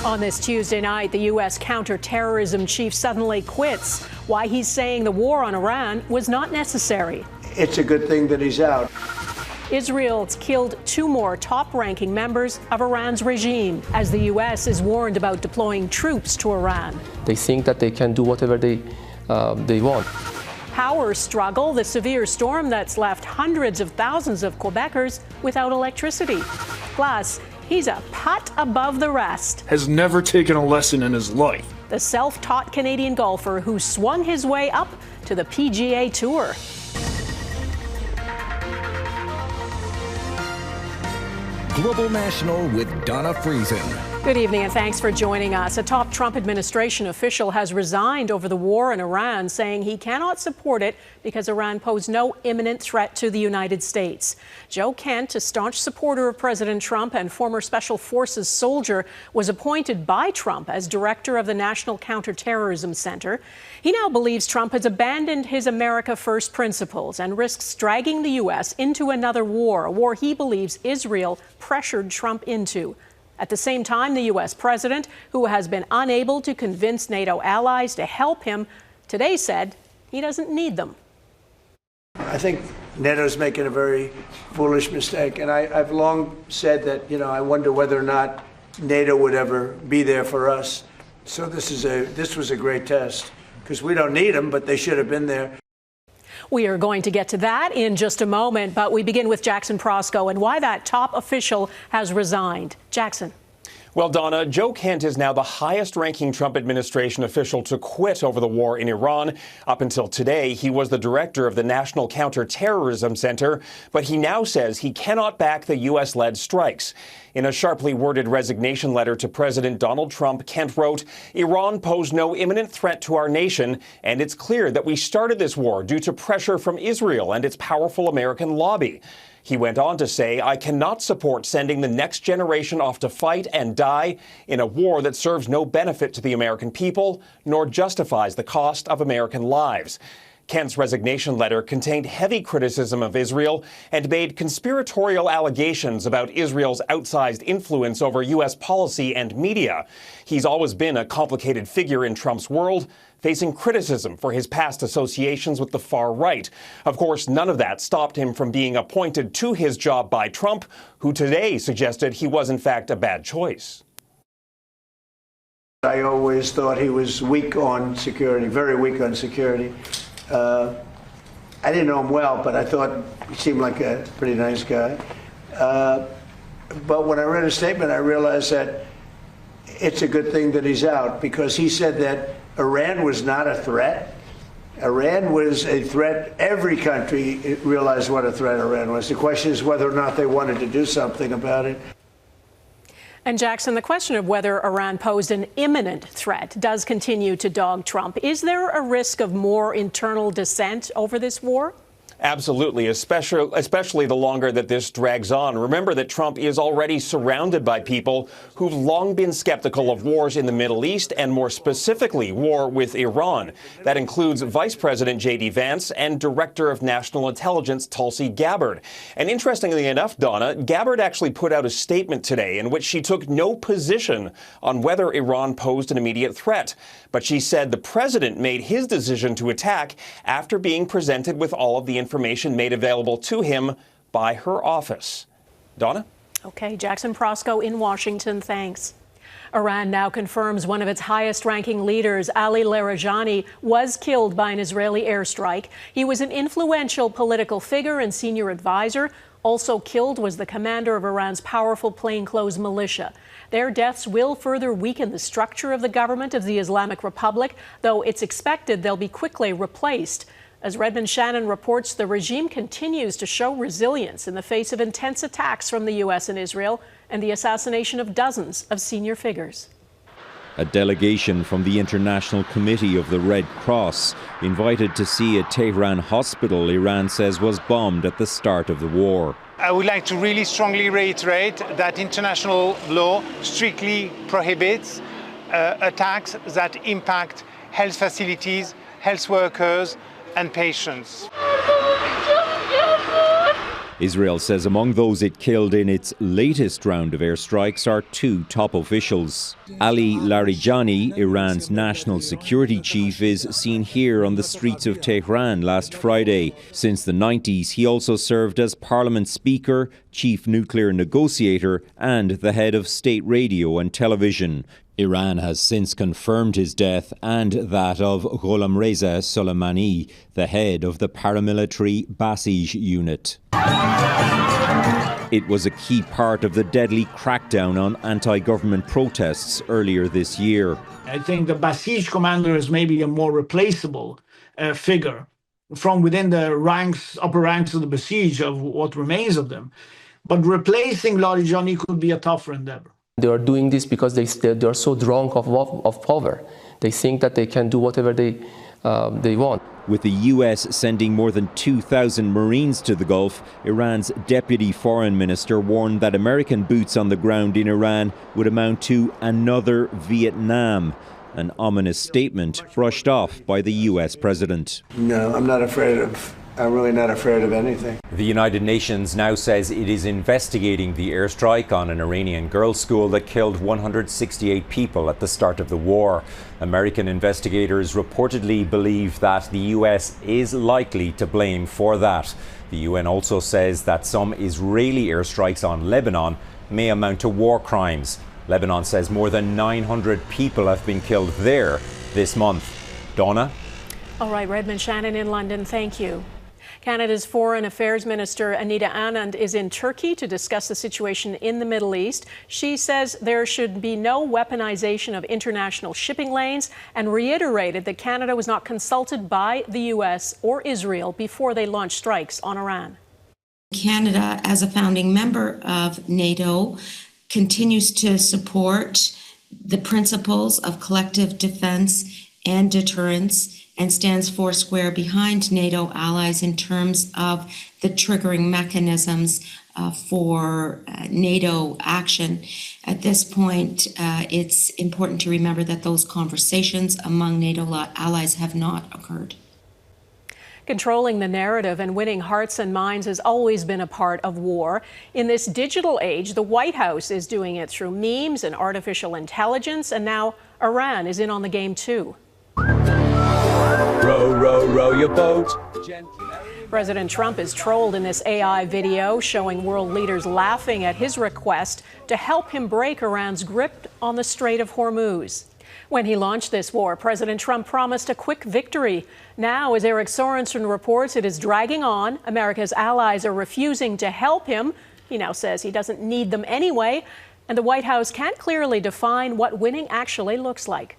On this Tuesday night, the U.S. counterterrorism chief suddenly quits. Why he's saying the war on Iran was not necessary. It's a good thing that he's out. Israel's killed 2 more top-ranking members of Iran's regime, as the U.S. is warned about deploying troops to Iran. They think that they can do whatever they want. Power struggle, the severe storm that's left hundreds of thousands of Quebecers without electricity. Plus, he's a putt above the rest. Has never taken a lesson in his life. The self-taught Canadian golfer who swung his way up to the PGA Tour. Global National with Donna Friesen. Good evening and thanks for joining us. A top Trump administration official has resigned over the war in Iran, saying he cannot support it because Iran posed no imminent threat to the United States. Joe Kent, a staunch supporter of President Trump and former Special Forces soldier, was appointed by Trump as director of the National Counterterrorism Center. He now believes Trump has abandoned his America First principles and risks dragging the U.S. into another war, a war he believes Israel pressured Trump into. At the same time, the U.S. president, who has been unable to convince NATO allies to help him, today said he doesn't need them. I think NATO's making a very foolish mistake, and I've long said that, I wonder whether or not NATO would ever be there for us. So this was a great test, because we don't need them, but they should have been there. We are going to get to that in just a moment, but we begin with Jackson Proskow and why that top official has resigned. Jackson. Well, Donna, Joe Kent is now the highest-ranking Trump administration official to quit over the war in Iran. Up until today, he was the director of the National Counterterrorism Center, but he now says he cannot back the U.S.-led strikes. In a sharply worded resignation letter to President Donald Trump, Kent wrote, "Iran posed no imminent threat to our nation, and it's clear that we started this war due to pressure from Israel and its powerful American lobby." He went on to say, "I cannot support sending the next generation off to fight and die in a war that serves no benefit to the American people, nor justifies the cost of American lives." Kent's resignation letter contained heavy criticism of Israel and made conspiratorial allegations about Israel's outsized influence over U.S. policy and media. He's always been a complicated figure in Trump's world, facing criticism for his past associations with the far right. Of course, none of that stopped him from being appointed to his job by Trump, who today suggested he was in fact a bad choice. I always thought he was weak on security, very weak on security. I didn't know him well, but I thought he seemed like a pretty nice guy. But when I read his statement, I realized that it's a good thing that he's out, because he said that Iran was not a threat. Iran was a threat. Every country realized what a threat Iran was. The question is whether or not they wanted to do something about it. And Jackson, the question of whether Iran posed an imminent threat does continue to dog Trump. Is there a risk of more internal dissent over this war? Absolutely, especially the longer that this drags on. Remember that Trump is already surrounded by people who've long been skeptical of wars in the Middle East, and more specifically, war with Iran. That includes Vice President J.D. Vance and Director of National Intelligence Tulsi Gabbard. And interestingly enough, Donna, Gabbard actually put out a statement today in which she took no position on whether Iran posed an immediate threat. But she said the president made his decision to attack after being presented with all of the information made available to him by her office. Donna? Okay, Jackson Proskow in Washington, thanks. Iran now confirms one of its highest-ranking leaders, Ali Larijani, was killed by an Israeli airstrike. He was an influential political figure and senior advisor. Also killed was the commander of Iran's powerful plainclothes militia. Their deaths will further weaken the structure of the government of the Islamic Republic, though it's expected they'll be quickly replaced. As Redmond Shannon reports, the regime continues to show resilience in the face of intense attacks from the U.S. and Israel and the assassination of dozens of senior figures. A delegation from the International Committee of the Red Cross invited to see a Tehran hospital Iran says was bombed at the start of the war. I would like to really strongly reiterate that international law strictly prohibits attacks that impact health facilities, health workers, and patients. Israel says among those it killed in its latest round of airstrikes are 2 top officials. Ali Larijani, Iran's national security chief, is seen here on the streets of Tehran last Friday. Since the 90s, he also served as parliament speaker, chief nuclear negotiator, and the head of state radio and television. Iran has since confirmed his death and that of Reza Soleimani, the head of the paramilitary Basij unit. It was a key part of the deadly crackdown on anti-government protests earlier this year. I think the Basij commander is maybe a more replaceable figure from within the upper ranks of the Basij, of what remains of them. But replacing Larijani could be a tougher endeavor. They are doing this because they are so drunk of power. They think that they can do whatever they want. With the US sending more than 2,000 Marines to the Gulf, Iran's deputy foreign minister warned that American boots on the ground in Iran would amount to another Vietnam. An ominous statement brushed off by the US president. No, I'm really not afraid of anything. The United Nations now says it is investigating the airstrike on an Iranian girls' school that killed 168 people at the start of the war. American investigators reportedly believe that the US is likely to blame for that. The UN also says that some Israeli airstrikes on Lebanon may amount to war crimes. Lebanon says more than 900 people have been killed there this month. Donna? All right, Redmond Shannon in London, thank you. Canada's Foreign Affairs Minister Anita Anand is in Turkey to discuss the situation in the Middle East. She says there should be no weaponization of international shipping lanes and reiterated that Canada was not consulted by the U.S. or Israel before they launched strikes on Iran. Canada, as a founding member of NATO, continues to support the principles of collective defense and deterrence, and stands foursquare behind NATO allies in terms of the triggering mechanisms for NATO action. At this point, it's important to remember that those conversations among NATO allies have not occurred. Controlling the narrative and winning hearts and minds has always been a part of war. In this digital age, the White House is doing it through memes and artificial intelligence, and now Iran is in on the game too. Row, row, row your boat. President Trump is trolled in this AI video showing world leaders laughing at his request to help him break Iran's grip on the Strait of Hormuz. When he launched this war, President Trump promised a quick victory. Now, as Eric Sorensen reports, it is dragging on. America's allies are refusing to help him. He now says he doesn't need them anyway. And the White House can't clearly define what winning actually looks like.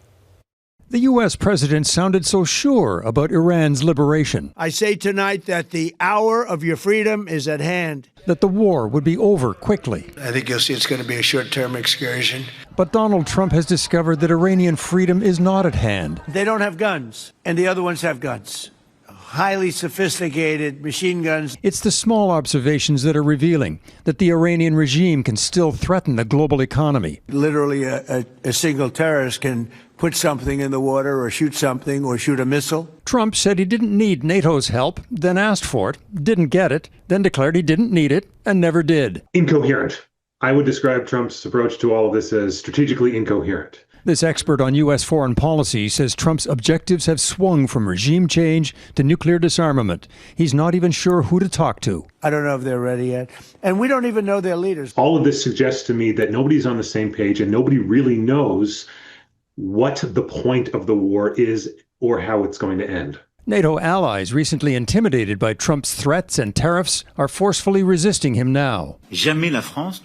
The U.S. president sounded so sure about Iran's liberation. I say tonight that the hour of your freedom is at hand. That the war would be over quickly. I think you'll see it's going to be a short-term excursion. But Donald Trump has discovered that Iranian freedom is not at hand. They don't have guns, and the other ones have guns. Highly sophisticated machine guns. It's the small observations that are revealing that the Iranian regime can still threaten the global economy. Literally, a single terrorist can put something in the water or shoot something or shoot a missile. Trump said he didn't need NATO's help, then asked for it, didn't get it, then declared he didn't need it, and never did. Incoherent. I would describe Trump's approach to all of this as strategically incoherent. This expert on U.S. foreign policy says Trump's objectives have swung from regime change to nuclear disarmament. He's not even sure who to talk to. I don't know if they're ready yet. And we don't even know their leaders. All of this suggests to me that nobody's on the same page and nobody really knows what the point of the war is or how it's going to end. NATO allies, recently intimidated by Trump's threats and tariffs, are forcefully resisting him now.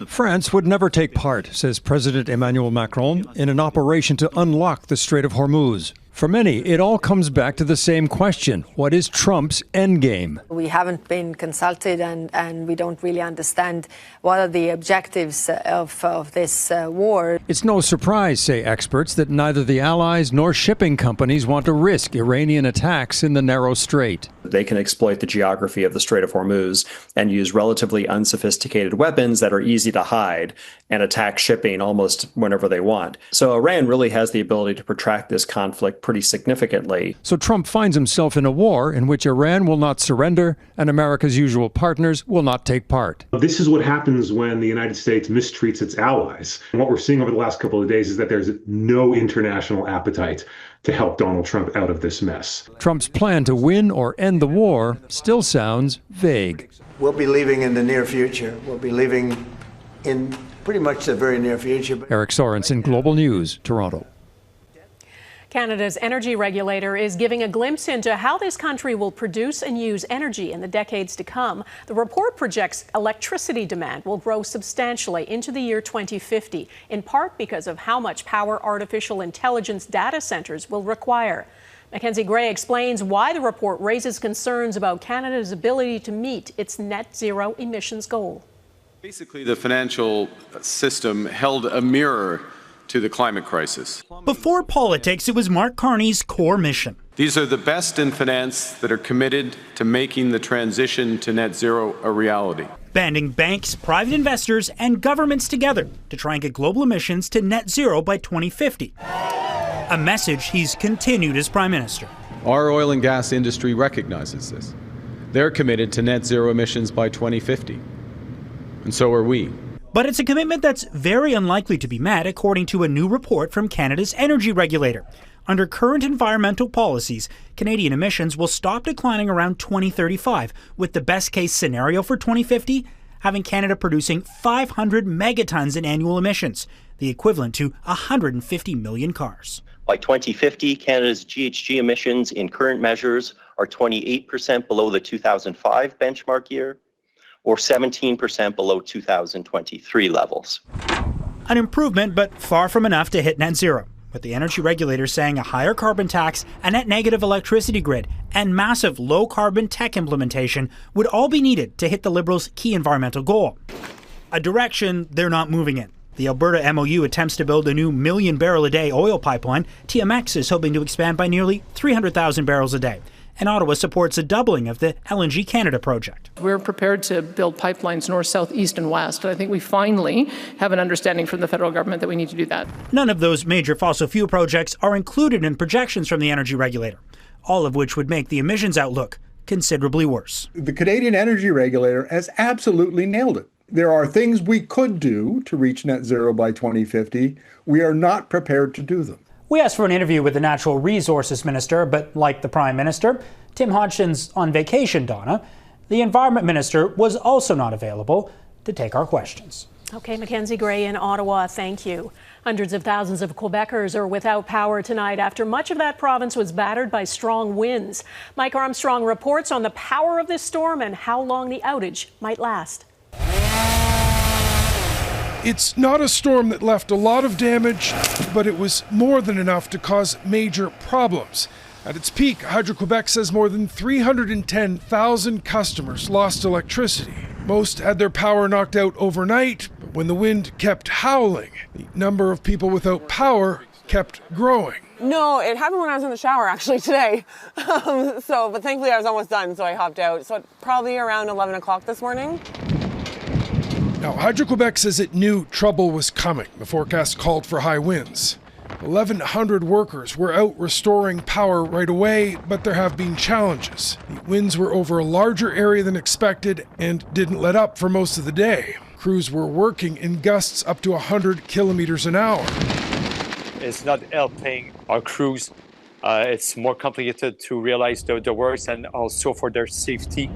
France would never take part, says President Emmanuel Macron, in an operation to unlock the Strait of Hormuz. For many, it all comes back to the same question. What is Trump's endgame? We haven't been consulted and we don't really understand what are the objectives of this war. It's no surprise, say experts, that neither the allies nor shipping companies want to risk Iranian attacks in the narrow strait. They can exploit the geography of the Strait of Hormuz and use relatively unsophisticated weapons that are easy to hide and attack shipping almost whenever they want. So Iran really has the ability to protract this conflict pretty significantly. So Trump finds himself in a war in which Iran will not surrender and America's usual partners will not take part. This is what happens when the United States mistreats its allies. And what we're seeing over the last couple of days is that there's no international appetite to help Donald Trump out of this mess. Trump's plan to win or end the war still sounds vague. We'll be leaving in the near future. We'll be leaving in pretty much the very near future. Eric Sorensen, Global News, Toronto. Canada's energy regulator is giving a glimpse into how this country will produce and use energy in the decades to come. The report projects electricity demand will grow substantially into the year 2050, in part because of how much power artificial intelligence data centers will require. Mackenzie Gray explains why the report raises concerns about Canada's ability to meet its net zero emissions goal. Basically, the financial system held a mirror to the climate crisis. Before politics, it was Mark Carney's core mission. These are the best in finance that are committed to making the transition to net zero a reality. Banding banks, private investors, and governments together to try and get global emissions to net zero by 2050. A message he's continued as Prime Minister. Our oil and gas industry recognizes this. They're committed to net zero emissions by 2050. And so are we. But it's a commitment that's very unlikely to be met, according to a new report from Canada's energy regulator. Under current environmental policies, Canadian emissions will stop declining around 2035, with the best-case scenario for 2050 having Canada producing 500 megatons in annual emissions, the equivalent to 150 million cars. By 2050, Canada's GHG emissions in current measures are 28% below the 2005 benchmark year, or 17% below 2023 levels. An improvement, but far from enough to hit net zero, with the energy regulator saying a higher carbon tax, a net negative electricity grid, and massive low-carbon tech implementation would all be needed to hit the Liberals' key environmental goal. A direction they're not moving in. The Alberta MOU attempts to build a new million-barrel-a-day oil pipeline. TMX is hoping to expand by nearly 300,000 barrels a day. And Ottawa supports a doubling of the LNG Canada project. We're prepared to build pipelines north, south, east, and west. And I think we finally have an understanding from the federal government that we need to do that. None of those major fossil fuel projects are included in projections from the energy regulator, all of which would make the emissions outlook considerably worse. The Canadian energy regulator has absolutely nailed it. There are things we could do to reach net zero by 2050. We are not prepared to do them. We asked for an interview with the Natural Resources Minister, but like the Prime Minister, Tim Hodgson's on vacation, Donna. The Environment Minister was also not available to take our questions. Okay, Mackenzie Gray in Ottawa, thank you. Hundreds of thousands of Quebecers are without power tonight after much of that province was battered by strong winds. Mike Armstrong reports on the power of this storm and how long the outage might last. It's not a storm that left a lot of damage, but it was more than enough to cause major problems. At its peak, Hydro-Quebec says more than 310,000 customers lost electricity. Most had their power knocked out overnight, but when the wind kept howling, the number of people without power kept growing. No, it happened when I was in the shower actually today. But thankfully I was almost done, so I hopped out. So probably around 11 o'clock this morning. Now, Hydro-Quebec says it knew trouble was coming. The forecast called for high winds. 1,100 workers were out restoring power right away, but there have been challenges. The winds were over a larger area than expected and didn't let up for most of the day. Crews were working in gusts up to 100 kilometers an hour. It's not helping our crews. It's more complicated to realize the works and also for their safety.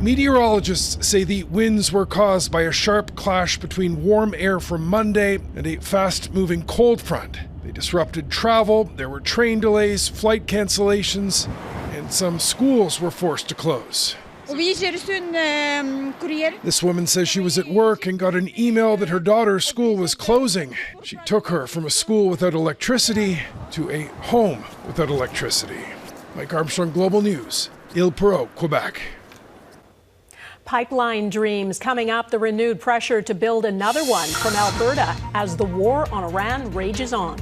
Meteorologists say the winds were caused by a sharp clash between warm air from Monday and a fast-moving cold front. They disrupted travel, there were train delays, flight cancellations, and some schools were forced to close. This woman says she was at work and got an email that her daughter's school was closing. She took her from a school without electricity to a home without electricity. Mike Armstrong, Global News, Île Perrot, Quebec. Pipeline dreams coming up, the renewed pressure to build another one from Alberta as the war on Iran rages on.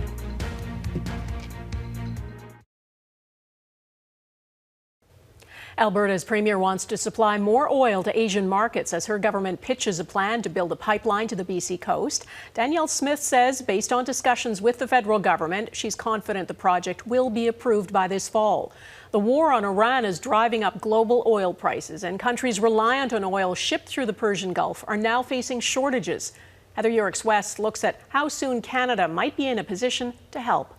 Alberta's premier wants to supply more oil to Asian markets as her government pitches a plan to build a pipeline to the BC coast. Danielle Smith says, based on discussions with the federal government, she's confident the project will be approved by this fall. The war on Iran is driving up global oil prices, and countries reliant on oil shipped through the Persian Gulf are now facing shortages. Heather Yorks-West looks at how soon Canada might be in a position to help.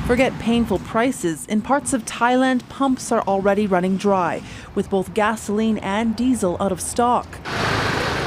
Forget painful prices. In parts of Thailand, pumps are already running dry, with both gasoline and diesel out of stock.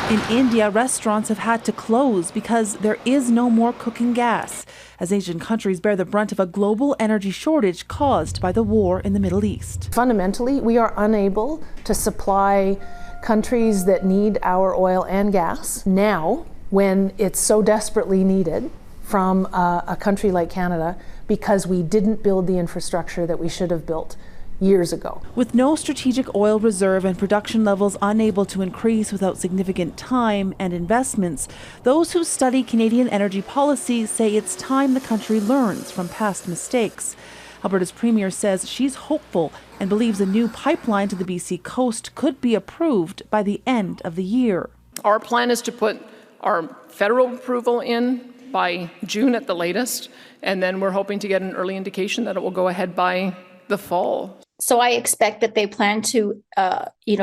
In India, restaurants have had to close because there is no more cooking gas, as Asian countries bear the brunt of a global energy shortage caused by the war in the Middle East. Fundamentally, we are unable to supply countries that need our oil and gas now, when it's so desperately needed from a country like Canada, because we didn't build the infrastructure that we should have built years ago. With no strategic oil reserve and production levels unable to increase without significant time and investments, those who study Canadian energy policy say it's time the country learns from past mistakes. Alberta's premier says she's hopeful and believes a new pipeline to the BC coast could be approved by the end of the year. Our plan is to put our federal approval in by June at the latest, and then we're hoping to get an early indication that it will go ahead by the fall. So I expect that they plan to,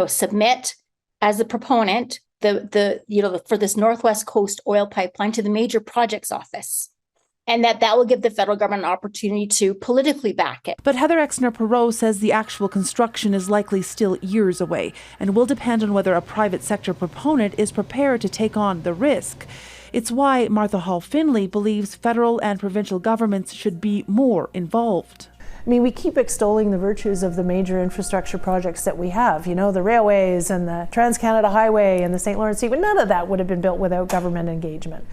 submit as a proponent for this Northwest Coast oil pipeline to the Major Projects Office, and that will give the federal government an opportunity to politically back it. But Heather Exner-Perot says the actual construction is likely still years away and will depend on whether a private sector proponent is prepared to take on the risk. It's why Martha Hall Finley believes federal and provincial governments should be more involved. I mean, we keep extolling the virtues of the major infrastructure projects that we have, the railways and the Trans-Canada Highway and the St. Lawrence Seaway. None of that would have been built without government engagement.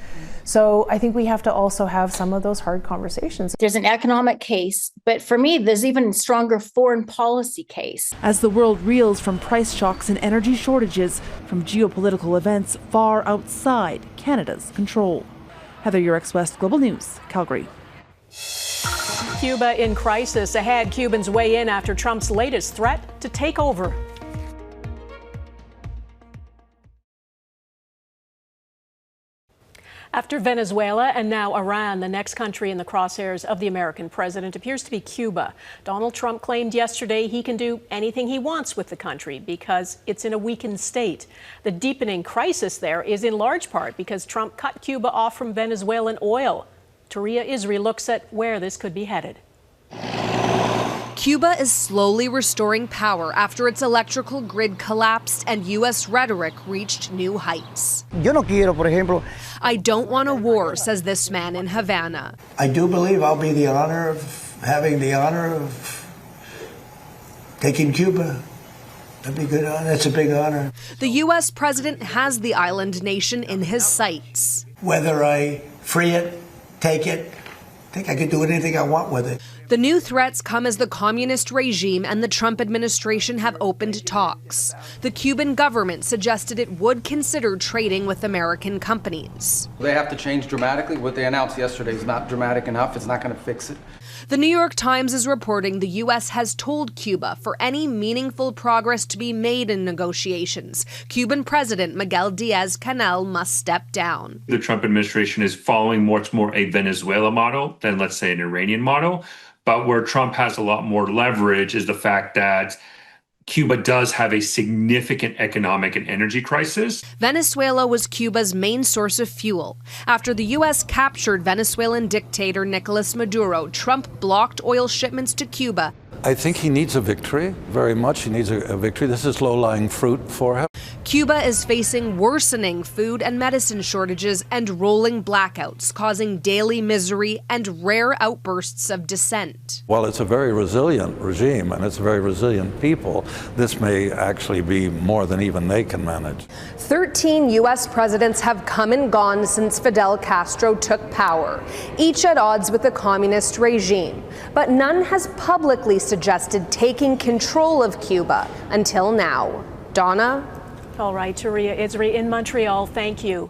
So I think we have to also have some of those hard conversations. There's an economic case, but for me, there's even a stronger foreign policy case. As the world reels from price shocks and energy shortages from geopolitical events far outside Canada's control. Heather Yorks-West, Global News, Calgary. Cuba in crisis. Ahead, Cubans weigh in after Trump's latest threat to take over. After Venezuela and now Iran, the next country in the crosshairs of the American president appears to be Cuba. Donald Trump claimed yesterday he can do anything he wants with the country because it's in a weakened state. The deepening crisis there is in large part because Trump cut Cuba off from Venezuelan oil. Taria Isri looks at where this could be headed. Cuba is slowly restoring power after its electrical grid collapsed and U.S. rhetoric reached new heights. I don't want a war, says this man in Havana. I do believe I'll be having the honor of taking Cuba. That'd be good. That's a big honor. The U.S. president has the island nation in his sights. Whether I free it, take it, I think I could do anything I want with it. The new threats come as the communist regime and the Trump administration have opened talks. The Cuban government suggested it would consider trading with American companies. They have to change dramatically. What they announced yesterday is not dramatic enough. It's not going to fix it. The New York Times is reporting the U.S. has told Cuba for any meaningful progress to be made in negotiations, Cuban President Miguel Diaz-Canel must step down. The Trump administration is following much more a Venezuela model than, let's say, an Iranian model. But where Trump has a lot more leverage is the fact that Cuba does have a significant economic and energy crisis. Venezuela was Cuba's main source of fuel. After the U.S. captured Venezuelan dictator Nicolas Maduro, Trump blocked oil shipments to Cuba. I think he needs a victory, very much. He needs a victory. This is low-lying fruit for him. Cuba is facing worsening food and medicine shortages and rolling blackouts, causing daily misery and rare outbursts of dissent. While it's a very resilient regime and it's a very resilient people, this may actually be more than even they can manage. 13 U.S. presidents have come and gone since Fidel Castro took power, each at odds with the communist regime. But none has publicly suggested taking control of Cuba until now. Donna? All right, Taria Isri in Montreal, thank you.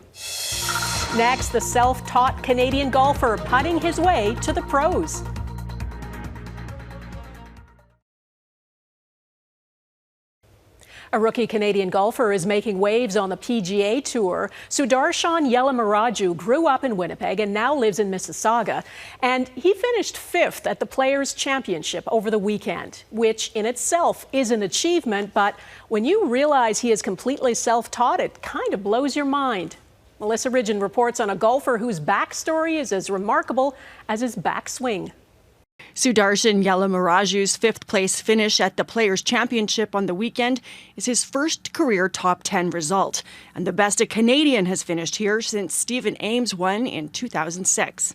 Next, the self-taught Canadian golfer putting his way to the pros. A rookie Canadian golfer is making waves on the PGA Tour. Sudarshan Yelamaraju grew up in Winnipeg and now lives in Mississauga. And he finished 5th at the Players' Championship over the weekend, which in itself is an achievement. But when you realize he is completely self-taught, it kind of blows your mind. Melissa Ridgen reports on a golfer whose backstory is as remarkable as his backswing. Sudarshan Yelamaraju's 5th place finish at the Players' Championship on the weekend is his first career top 10 result, and the best a Canadian has finished here since Stephen Ames won in 2006.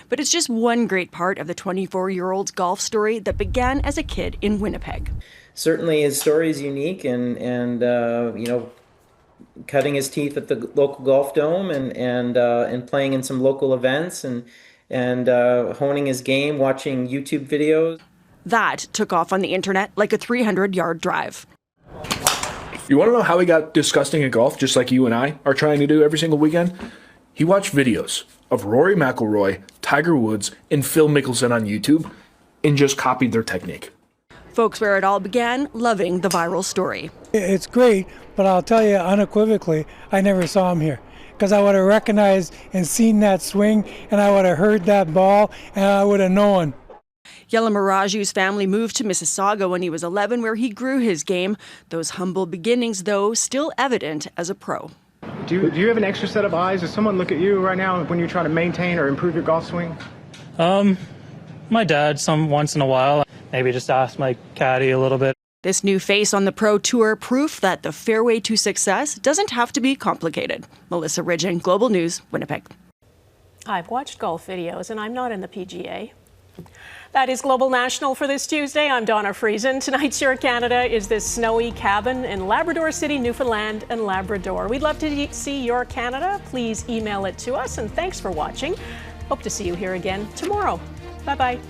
But it's just one great part of the 24-year-old's golf story that began as a kid in Winnipeg. Certainly his story is unique and you know, cutting his teeth at the local golf dome and playing in some local events and honing his game, watching YouTube videos. That took off on the internet like a 300-yard drive. You want to know how he got disgusting at golf, just like you and I are trying to do every single weekend? He watched videos of Rory McIlroy, Tiger Woods, and Phil Mickelson on YouTube and just copied their technique. Folks where it all began loving the viral story. It's great, but I'll tell you unequivocally, I never saw him here. Because I would have recognized and seen that swing, and I would have heard that ball, and I would have known. Yelamaraju's family moved to Mississauga when he was 11, where he grew his game. Those humble beginnings, though, still evident as a pro. Do you have an extra set of eyes? Does someone look at you right now when you're trying to maintain or improve your golf swing? My dad, once in a while. Maybe just ask my caddy a little bit. This new face on the Pro Tour, proof that the fairway to success doesn't have to be complicated. Melissa Ridgen, Global News, Winnipeg. I've watched golf videos and I'm not in the PGA. That is Global National for this Tuesday. I'm Donna Friesen. Tonight's Your Canada is this snowy cabin in Labrador City, Newfoundland and Labrador. We'd love to see your Canada. Please email it to us, and thanks for watching. Hope to see you here again tomorrow. Bye-bye.